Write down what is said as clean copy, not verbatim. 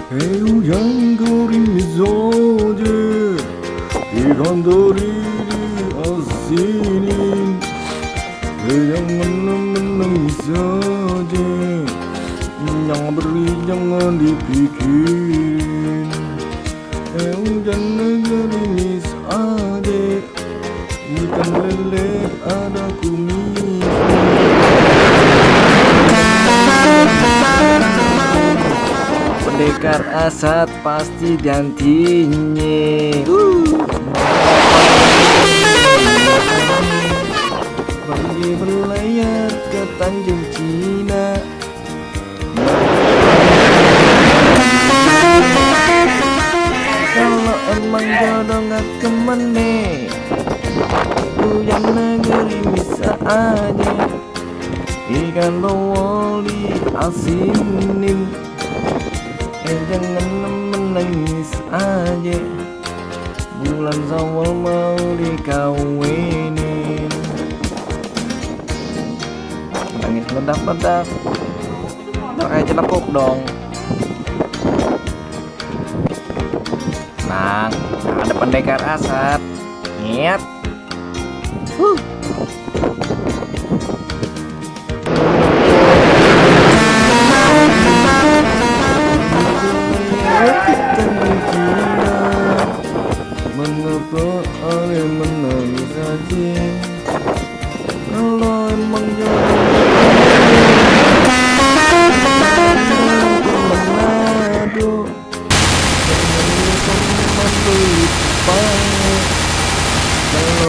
Hujan gerimis saja ikan teri diasinin. Jangan menangis saja, yang beri jangan dipikirin. Hujan gerimis aja, ikan lele ada kumis. Pendekar Asad pasti gantinya. Pergi berlayar ke Tanjung Cina. Kalau emang jodoh gak kemana, hujan negeri bisa aja, ikan lowol diasinin. Jangan menangis aja, bulan Syawal mau dikawinin. Nangis meledak-ledak, aja lepuk dong. Nah, ada pendekar Asad. Nyet.